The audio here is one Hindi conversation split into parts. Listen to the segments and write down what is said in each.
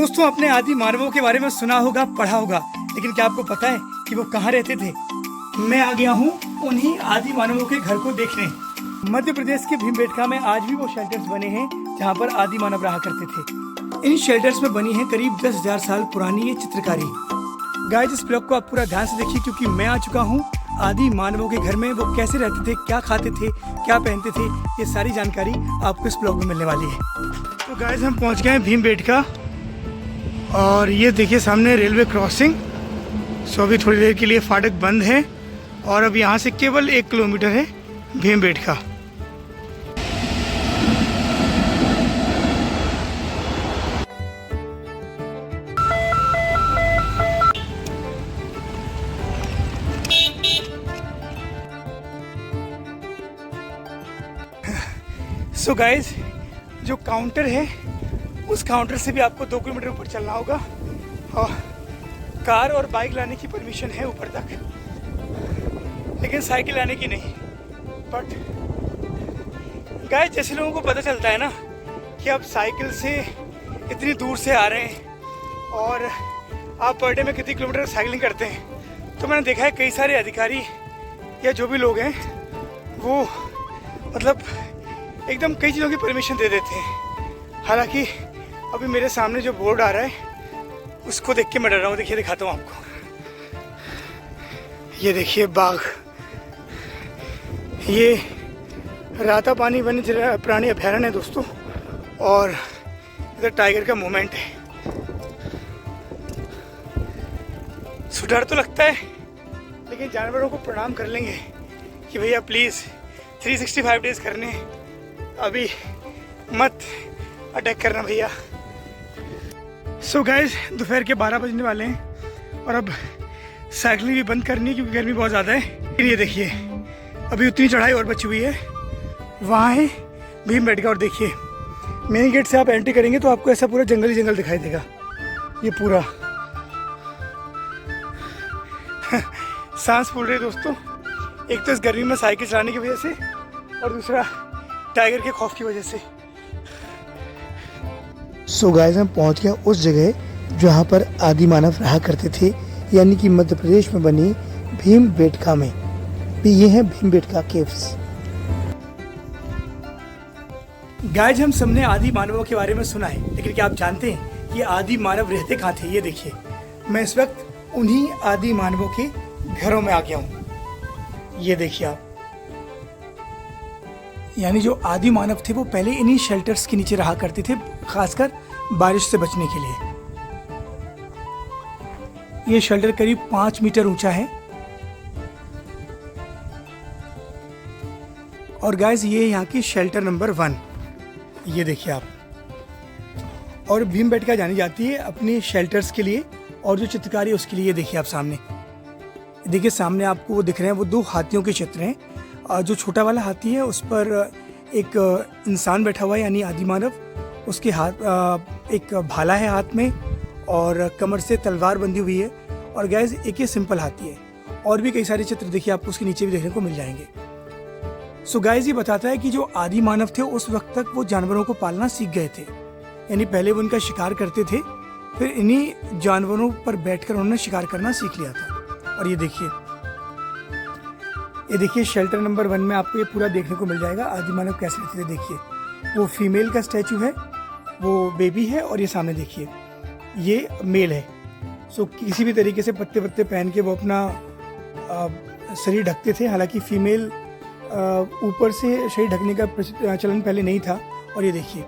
दोस्तों, आपने आदि मानवों के बारे में सुना होगा, पढ़ा होगा, लेकिन क्या आपको पता है कि वो कहाँ रहते थे? मैं आ गया हूँ उन्हीं आदि मानवों के घर को देखने। मध्य प्रदेश के भीमबेटका में आज भी वो शेल्टर्स बने हैं जहाँ पर आदि मानव रहा करते थे। इन शेल्टर्स में बनी है करीब 10,000 साल पुरानी ये चित्रकारी। गाइस, इस ब्लॉग को आप पूरा ध्यान से देखिए क्योंकि मैं आ चुका हूँ आदि मानवों के घर में। वो कैसे रहते थे, क्या खाते थे, क्या पहनते थे, ये सारी जानकारी आपको इस ब्लॉग में मिलने वाली है। तो गाइस, हम पहुँच गए हैं भीमबेटका और ये देखिए सामने रेलवे क्रॉसिंग। सो अभी थोड़ी देर के लिए फाटक बंद है और अब यहाँ से केवल 1 किलोमीटर है भीमबेटका। सो गाइस, जो काउंटर है उस काउंटर से भी आपको 2 किलोमीटर ऊपर चलना होगा और कार और बाइक लाने की परमिशन है ऊपर तक, लेकिन साइकिल लाने की नहीं। बट गाइस, जैसे लोगों को पता चलता है ना कि आप साइकिल से इतनी दूर से आ रहे हैं और आप पर डे में कितनी किलोमीटर साइकिलिंग करते हैं, तो मैंने देखा है कई सारे अधिकारी या जो भी लोग हैं वो मतलब एकदम कई चीज़ों की परमिशन दे देते हैं। हालांकि अभी मेरे सामने जो बोर्ड आ रहा है उसको देख के मैं डर रहा हूँ। देखिए, दिखाता हूँ आपको। ये देखिए बाघ, ये रातापानी वन्य प्राणी अभयारण्य है दोस्तों, और इधर टाइगर का मूवमेंट है। सो डर तो लगता है, लेकिन जानवरों को प्रणाम कर लेंगे कि भैया प्लीज़ 365 डेज करने, अभी मत अटैक करना भैया। सो गाइस, दोपहर के 12 बजने वाले हैं और अब साइकिलिंग भी बंद करनी है क्योंकि गर्मी बहुत ज़्यादा है। ये देखिए अभी उतनी चढ़ाई और बची हुई है, वहाँ है भीमबेटका। और देखिए मेन गेट से आप एंट्री करेंगे तो आपको ऐसा पूरा जंगल ही जंगल दिखाई देगा। ये पूरा सांस फूल रही है दोस्तों, एक तो इस गर्मी में साइकिल चलाने की वजह से और दूसरा टाइगर के खौफ की वजह से। सो गाइस, हम पहुंच गए उस जगह जहां पर आदि मानव रहा करते थे, यानी कि मध्य प्रदेश में बनी भीमबेटका में। ये है भीमबेटका केव्स। गाइस, हम सबने आदि मानवों के बारे में सुना है, लेकिन क्या आप जानते हैं कि आदि मानव रहते कहाँ थे? ये देखिए, मैं इस वक्त उन्हीं आदि मानवों के घरों में आ गया हूँ। ये देखिए आप, यानी जो आदि मानव थे वो पहले इन्हीं शेल्टर्स के नीचे रहा करते थे, खासकर बारिश से बचने के लिए। ये शेल्टर करीब 5 मीटर ऊंचा है। और गाइस, ये यहाँ की शेल्टर नंबर 1। ये देखिए आप। और भीमबेटका जानी जाती है अपनी शेल्टर्स के लिए और जो चित्रकारी है उसके लिए। ये देखिए आप सामने, देखिए सामने आपको वो दिख रहे हैं, वो 2 हाथियों के चित्र हैं। जो छोटा वाला हाथी है उस पर एक इंसान बैठा हुआ है, यानी आदि मानव। उसके हाथ एक भाला है हाथ में और कमर से तलवार बंधी हुई है। और गैस, एक ये सिंपल हाथी है। और भी कई सारे चित्र देखिए आपको उसके नीचे भी देखने को मिल जाएंगे। सो गाइस, ये बताता है कि जो आदि मानव थे उस वक्त तक वो जानवरों को पालना सीख गए थे, यानी पहले वो उनका शिकार करते थे, फिर इन्हीं जानवरों पर बैठकर उन्होंने शिकार करना सीख लिया था। और ये देखिए शेल्टर नंबर 1 में आपको ये पूरा देखने को मिल जाएगा आदि मानव कैसे रहते थे। देखिए, वो फीमेल का स्टैचू है, वो बेबी है, और ये सामने देखिए ये मेल है। सो किसी भी तरीके से पत्ते पत्ते पहन के वो अपना शरीर ढकते थे। हालांकि फीमेल ऊपर से शरीर ढकने का चलन पहले नहीं था। और ये देखिए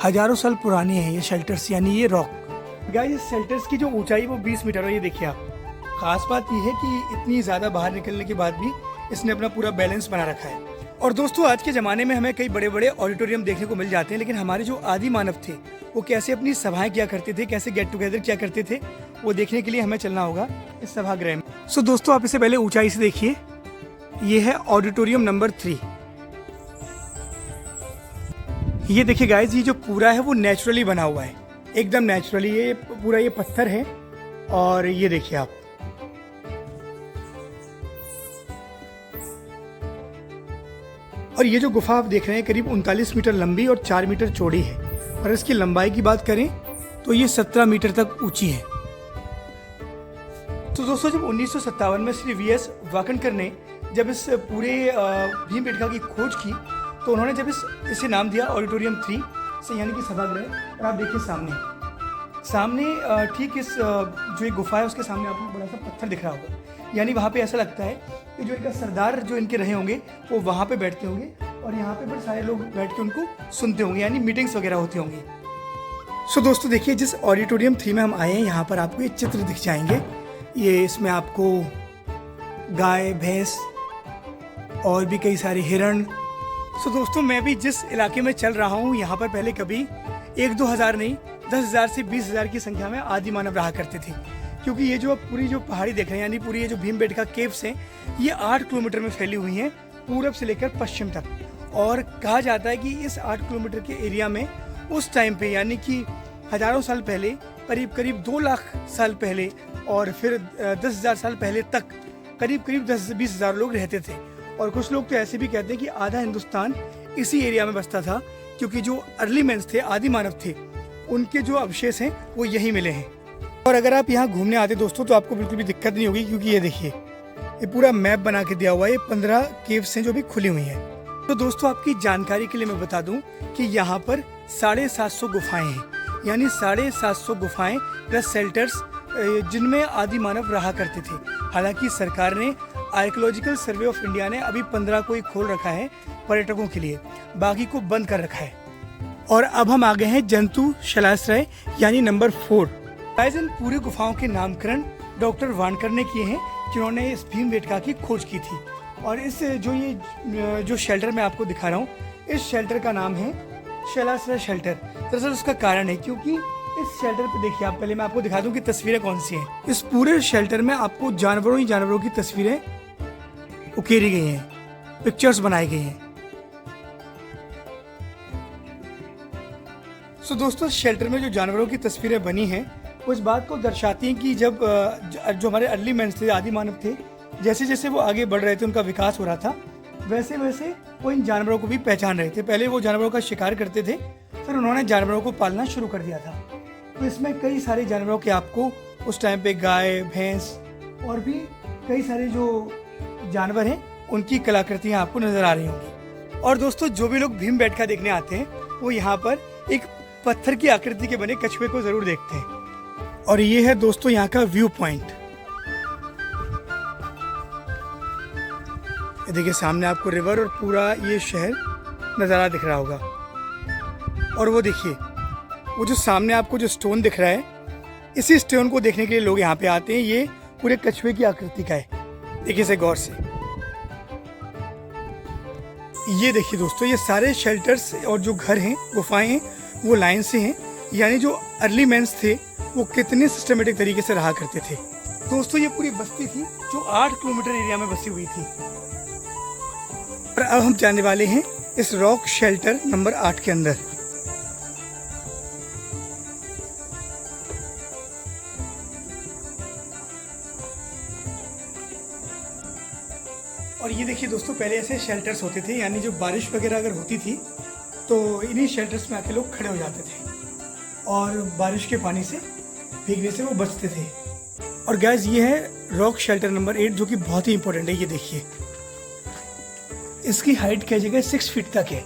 हजारों साल पुराने हैं ये शेल्टर्स, यानी ये रॉक। गाइस, इस शेल्टर्स की जो ऊंचाई वो 20 मीटर है। ये देखिए आप, खास बात यह है कि इतनी ज़्यादा बाहर निकलने के बाद भी इसने अपना पूरा बैलेंस बना रखा है। और दोस्तों, आज के ज़माने में हमें कई बड़े बड़े ऑडिटोरियम देखने को मिल जाते हैं, लेकिन हमारे जो आदि मानव थे वो कैसे अपनी सभाएं किया करते थे, कैसे गेट टुगेदर किया करते थे, वो देखने के लिए हमें चलना होगा इस सभागृह में। सो दोस्तों, आप इसे पहले ऊंचाई से देखिए। ये है ऑडिटोरियम नंबर 3। ये देखिए गाइस, ये जो पूरा है वो नेचुरली बना हुआ है, एकदम नेचुरली। ये पूरा ये पत्थर है। और ये देखिए आप, और ये जो गुफा आप देख रहे हैं करीब 39 मीटर लंबी और 4 मीटर चौड़ी है। और इसकी लंबाई की बात करें तो ये 17 मीटर तक ऊंची है। तो दोस्तों जब 1957 में श्री वी एस वाकणकर ने जब इस पूरे भीमबेटका की खोज की तो उन्होंने जब इसे नाम दिया ऑडिटोरियम 3 से, यानी कि सभागृह। और आप देखिए सामने ठीक इस जो एक गुफा है उसके सामने आपको बड़ा सा पत्थर दिख रहा होगा, यानी वहाँ पे ऐसा लगता है कि जो इनका सरदार जो इनके रहे होंगे वो वहाँ पे बैठते होंगे और यहाँ पे बड़े सारे लोग बैठ के उनको सुनते होंगे, यानी मीटिंग्स वगैरह होती होंगी। सो दोस्तों देखिए, जिस ऑडिटोरियम 3 में हम आए हैं यहाँ पर आपको ये चित्र दिख जाएंगे। ये इसमें आपको गाय, भैंस और भी कई सारे हिरण। सो दोस्तों मैं भी जिस इलाके में चल रहा हूँ यहाँ पर पहले कभी 1-2 हज़ार नहीं 10,000 से 20,000 की संख्या में आदि मानव रहा करते थे, क्योंकि ये जो पूरी जो पहाड़ी देख रहे हैं, यानी पूरी ये जो भीमबेटका केव्स हैं, ये 8 किलोमीटर में फैली हुई हैं पूरब से लेकर पश्चिम तक। और कहा जाता है कि इस 8 किलोमीटर के एरिया में उस टाइम पे, यानी कि हज़ारों साल पहले, करीब 2 लाख साल पहले और फिर 10,000 साल पहले तक करीब 10 से 20 हज़ार लोग रहते थे। और कुछ लोग तो ऐसे भी कहते हैं कि आधा हिंदुस्तान इसी एरिया में बसता था, क्योंकि जो अर्ली मैंस थे, आदि मानव थे, उनके जो अवशेष हैं वो यही मिले हैं। और अगर आप यहाँ घूमने आते दोस्तों तो आपको बिल्कुल भी दिक्कत नहीं होगी, क्योंकि ये देखिए ये पूरा मैप बना के दिया हुआ है। 15 केव्स हैं जो भी खुली हुई हैं। तो दोस्तों आपकी जानकारी के लिए मैं बता दूं कि यहाँ पर 750 गुफाएं हैं, यानी 750 गुफाएं प्लस शेल्टर्स जिनमें आदि मानव रहा करते थे। हालांकि सरकार ने, आर्कियोलॉजिकल सर्वे ऑफ इंडिया ने अभी 15 को ही खोल रखा है पर्यटकों के लिए, बाकी को बंद कर रखा है। और अब हम आ गए हैं जंतु शलाश्रय यानी नंबर 4। इन पूरी गुफाओं के नामकरण डॉक्टर वानकर ने किए हैं, जिन्होंने इस भीमबेटका की खोज की थी। और इस जो शेल्टर मैं आपको दिखा रहा हूँ, इस शेल्टर का नाम है शलाश्रय शेल्टर। दरअसल उसका कारण है क्योंकि इस शेल्टर पे देखिए आप, पहले मैं आपको दिखा दूं कि तस्वीरें कौन सी हैं। इस पूरे शेल्टर में आपको जानवरों की तस्वीरें उकेरी गई हैं, पिक्चर्स बनाई गई हैं। सो दोस्तों शेल्टर में जो जानवरों की तस्वीरें बनी हैं वो इस बात को दर्शाती हैं कि जब जो हमारे अर्ली मैंस थे, आदि मानव थे, जैसे जैसे वो आगे बढ़ रहे थे, उनका विकास हो रहा था, वैसे वैसे वो इन जानवरों को भी पहचान रहे थे। पहले वो जानवरों का शिकार करते थे, फिर उन्होंने जानवरों को पालना शुरू कर दिया था। तो इसमें कई सारे जानवरों के आपको उस टाइम पे गाय, भैंस और भी कई सारे जो जानवर हैं उनकी कलाकृतियाँ आपको नजर आ रही होंगी। और दोस्तों जो भी लोग भीमबेटका देखने आते हैं वो यहाँ पर एक पत्थर की आकृति के बने कछुए को जरूर देखते हैं। और ये है दोस्तों यहाँ का व्यू पॉइंट। देखिए सामने आपको रिवर और पूरा ये शहर नज़ारा दिख रहा होगा। और वो देखिए वो जो सामने आपको जो स्टोन दिख रहा है, इसी स्टोन को देखने के लिए लोग यहाँ पे आते हैं। ये पूरे कछुए की आकृति का है, देखिए इसे गौर से। ये देखिए दोस्तों, ये सारे शेल्टर्स और जो घर हैं, गुफाएं हैं, वो लाइन से हैं, यानी जो अर्ली मैंस थे वो कितने सिस्टमेटिक तरीके से रहा करते थे। दोस्तों ये पूरी बस्ती थी जो 8 किलोमीटर एरिया में बसी हुई थी। और अब हम जाने वाले हैं इस रॉक शेल्टर नंबर 8 के अंदर। और ये देखिए दोस्तों, पहले ऐसे शेल्टर्स होते थे, यानी जो बारिश वगैरह अगर होती थी तो इन्हीं शेल्टर्स में आके लोग खड़े हो जाते थे और बारिश के पानी से भीगने से वो बचते थे। और गैस ये है रॉक शेल्टर नंबर 8, जो कि बहुत ही इंपॉर्टेंट है। ये देखिए इसकी हाइट कह जगह 6 फीट तक है।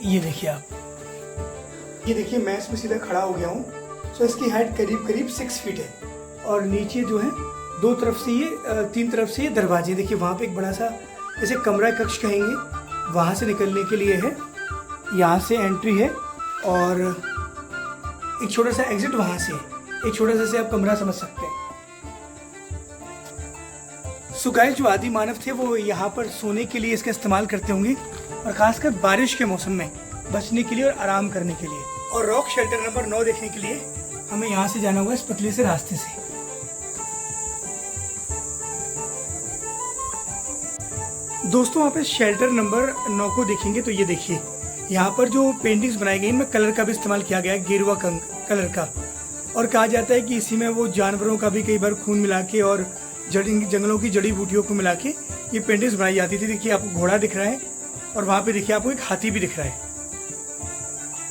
ये देखिए आप, ये देखिए मैं इसमें सीधा खड़ा हो गया हूँ। सो इसकी हाइट करीब 6 फीट है। और नीचे जो है 2 तरफ से ये 3 तरफ से ये दरवाजे, देखिए वहाँ पे एक बड़ा सा जैसे कमरा कक्ष कहेंगे, वहाँ से निकलने के लिए है। यहाँ से एंट्री है और एक छोटा सा एग्जिट वहाँ से है। एक छोटा सा आप कमरा समझ सकते हैं। सो गाइस, जो आदि मानव थे वो यहाँ पर सोने के लिए इसका इस्तेमाल करते होंगे, और खासकर बारिश के मौसम में बचने के लिए और आराम करने के लिए। और रॉक शेल्टर नंबर 9 देखने के लिए हमें यहाँ से जाना होगा इस पतले से रास्ते से। दोस्तों आप इस शेल्टर नंबर 9 को देखेंगे तो ये देखिए यहाँ पर जो पेंटिंग्स बनाई गई इनमें कलर का भी इस्तेमाल किया गया है, गेरुआ कलर का। और कहा जाता है कि इसी में वो जानवरों का भी कई बार खून मिला के और जंगलों की जड़ी बूटियों को मिला के ये पेंटिंग्स बनाई जाती थी। देखिए आपको घोड़ा दिख रहा है और वहाँ पे देखिए आपको एक हाथी भी दिख रहा है।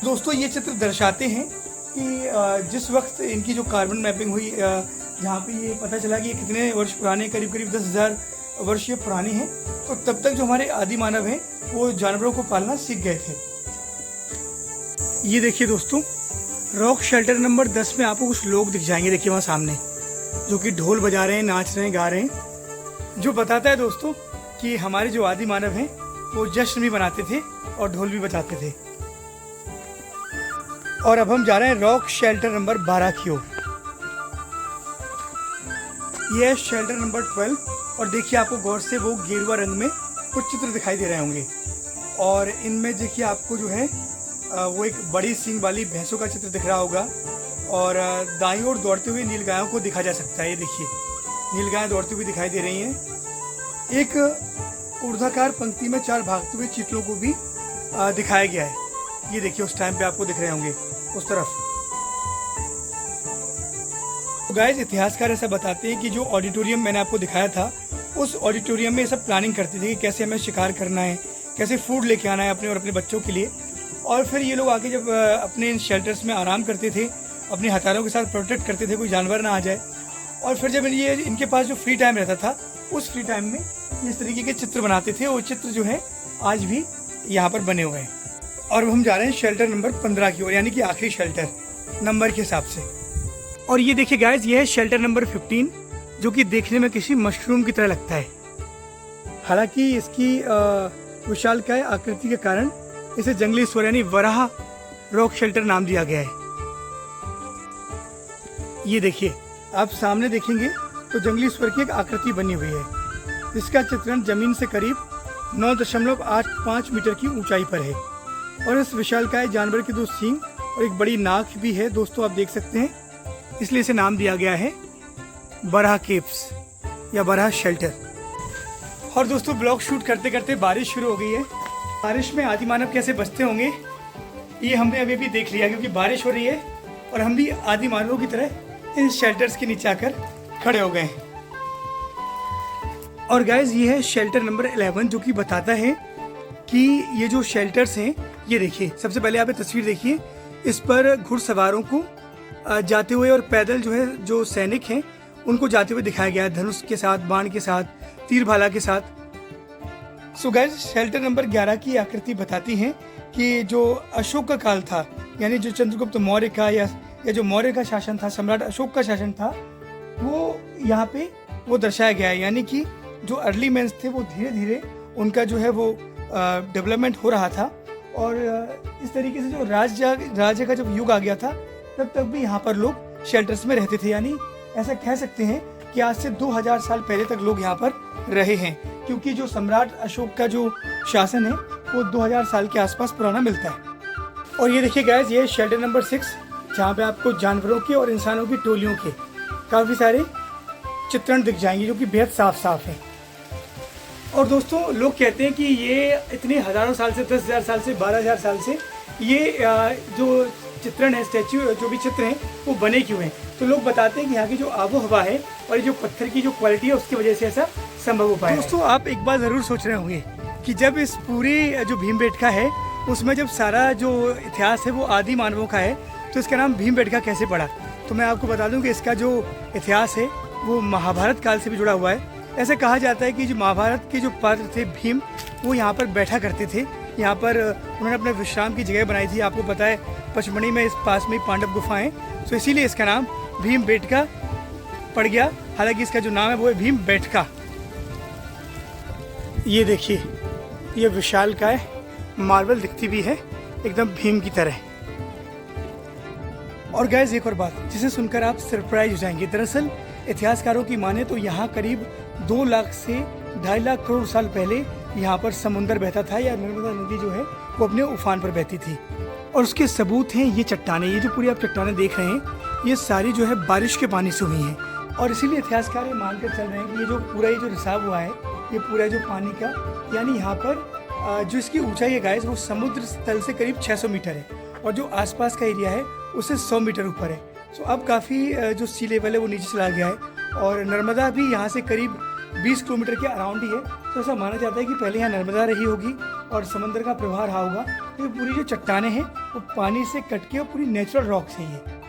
दोस्तों ये चित्र दर्शाते हैं कि जिस वक्त इनकी जो कार्बन मैपिंग हुई, जहाँ पे ये पता चला कि ये कितने वर्ष पुराने, करीब करीब 10,000 वर्ष ये पुराने हैं, तो तब तक जो हमारे आदि मानव हैं वो जानवरों को पालना सीख गए थे। ये देखिए दोस्तों, रॉक शेल्टर नंबर 10 में आपको कुछ लोग दिख जाएंगे, देखिए वहाँ सामने, जो कि ढोल बजा रहे हैं, नाच रहे हैं, गा रहे हैं, जो बताता है दोस्तों कि हमारे जो आदि मानव हैं वो जश्न भी मनाते थे और ढोल भी बजाते थे। और अब हम जा रहे हैं रॉक शेल्टर नंबर 12 की ओर। यह है शेल्टर नंबर 12 और देखिए आपको गौर से वो गेरुआ रंग में कुछ चित्र दिखाई दे रहे होंगे और इनमें देखिए आपको जो है वो एक बड़ी सींग वाली भैंसों का चित्र दिख रहा होगा और दाईं ओर दौड़ते हुए नीलगायों को देखा जा सकता है। ये देखिए नीलगायें दौड़ती हुई दिखाई दे रही हैं। एक ऊर्ध्वाकार पंक्ति में 4 भागते हुए चीतलों को भी दिखाया गया है। ये देखिए उस टाइम पे आपको दिख रहे होंगे उस तरफ। तो गाइस इतिहासकार ऐसा बताते हैं कि जो ऑडिटोरियम मैंने आपको दिखाया था, उस ऑडिटोरियम में सब प्लानिंग करते थे कि कैसे हमें शिकार करना है, कैसे फूड लेके आना है अपने और अपने बच्चों के लिए। और फिर ये लोग आके जब अपने इन शेल्टर्स में आराम करते थे, अपने हथियारों के साथ प्रोटेक्ट करते थे, कोई जानवर ना आ जाए। और फिर जब ये इनके पास जो फ्री टाइम रहता था, उस फ्री टाइम में इस तरीके के चित्र बनाते थे। वो चित्र जो है आज भी यहाँ पर बने हुए हैं। और हम जा रहे हैं शेल्टर नंबर 15 की ओर, यानी कि आखिरी शेल्टर नंबर के हिसाब से। और ये देखिए गाइस, ये है शेल्टर नंबर 15, जो कि देखने में किसी मशरूम की तरह लगता है। हालांकि इसकी विशालकाय आकृति के कारण इसे जंगली स्वर यानी वराह रॉक शेल्टर नाम दिया गया है। ये देखिए, आप सामने देखेंगे तो जंगली स्वर की एक आकृति बनी हुई है। इसका चित्रण जमीन से करीब 9.85 मीटर की ऊंचाई पर है और इस विशालकाय जानवर के 2 सींग और एक बड़ी नाक भी है दोस्तों, आप देख सकते हैं। इसलिए इसे नाम दिया गया है बराह केव्स या बराह शेल्टर। और दोस्तों ब्लॉग शूट करते करते बारिश शुरू हो गई है। बारिश में आदि मानव कैसे बचते होंगे ये हमने अभी देख लिया, क्योंकि बारिश हो रही है और हम भी आदि मानवों की तरह इन शेल्टर्स के नीचे आकर खड़े हो गए हैं। और गाइज ये है शेल्टर नंबर 11, जो कि बताता है कि ये जो शेल्टर्स हैं, ये देखिए सबसे पहले आप तस्वीर देखिए, इस पर घुड़सवारों को जाते हुए और पैदल जो है जो सैनिक हैं उनको जाते हुए दिखाया गया है, धनुष के साथ, बाण के साथ, तीर भाला के साथ। सो गाइज शेल्टर नंबर 11 की आकृति बताती है कि जो अशोक का काल था, यानी जो चंद्रगुप्त मौर्य का या जो मौर्य का शासन था, सम्राट अशोक का शासन था, वो यहाँ पे वो दर्शाया गया है। यानी कि जो अर्ली मैन्स थे वो धीरे धीरे उनका जो है वो डेवलपमेंट हो रहा था और इस तरीके से जो राज्य का जब युग आ गया था तब तक भी यहाँ पर लोग शेल्टर्स में रहते थे। यानी ऐसा कह सकते हैं कि आज से 2000 साल पहले तक लोग यहाँ पर रहे हैं, क्योंकि जो सम्राट अशोक का जो शासन है वो 2000 साल के आसपास पुराना मिलता है। और ये देखिए गाइस, ये शेल्टर नंबर 6, जहाँ पे आपको जानवरों के और इंसानों की टोलियों के काफ़ी सारे चित्रण दिख जाएंगे, जो कि बेहद साफ साफ हैं। और दोस्तों लोग कहते हैं कि ये इतने हज़ारों साल से, 10,000 साल से, 12,000 साल से ये जो चित्रण है, स्टैच्यू जो भी चित्र हैं वो बने क्यों हैं। तो लोग बताते हैं कि यहाँ की जो आबो हवा है और ये जो पत्थर की जो क्वालिटी है उसकी वजह से ऐसा संभव हो पाया। दोस्तों आप एक बात ज़रूर सोच रहे होंगे कि जब इस पूरी जो भीमबेटका है उसमें जब सारा जो इतिहास है वो आदि मानवों का है, तो इसका नाम भीमबेटका कैसे पड़ा। तो मैं आपको बता दूं कि इसका जो इतिहास है वो महाभारत काल से भी जुड़ा हुआ है। ऐसे कहा जाता है कि जो महाभारत के जो पात्र थे भीम, वो यहाँ पर बैठा करते थे। यहाँ पर उन्होंने अपने विश्राम की जगह बनाई थी। आपको पता है पचमढ़ी में इस पास में ही पांडव गुफाएं, तो इसीलिए इसका नाम भीमबेटका पड़ गया। हालांकि इसका जो नाम है वो है भीमबेटका। ये देखिए, ये विशालकाय मार्बल दिखती भी है एकदम भीम की तरह। और गाइस एक और बात जिसे सुनकर आप सरप्राइज हो जाएंगे। दरअसल इतिहासकारों की माने तो यहाँ करीब 2 लाख से 2.5 लाख करोड़ साल पहले यहाँ पर समुंदर बहता था, या नर्मदा नदी जो है वो अपने उफान पर बहती थी। और उसके सबूत हैं ये चट्टानें। ये जो पूरी आप चट्टानें देख रहे हैं ये सारी जो है बारिश के पानी से हुई हैं। और इसीलिए इतिहासकार ये मानकर चल रहे हैं कि ये जो रिसाव हुआ है, ये पूरा जो पानी का, यानी यहाँ पर जो इसकी ऊंचाई है गाइस वो समुद्र तल से करीब 600 मीटर है और जो आसपास का एरिया है उससे 100 मीटर ऊपर है। सो अब काफ़ी जो सी लेवल है वो नीचे चला गया है और नर्मदा भी यहाँ से करीब 20 किलोमीटर के अराउंड ही है। तो ऐसा माना जाता है कि पहले यहाँ नर्मदा रही होगी और समंदर का प्रवाह रहा होगा। तो ये पूरी जो चट्टानें हैं वो पानी से कट के और पूरी नेचुरल रॉक्स हैं ये।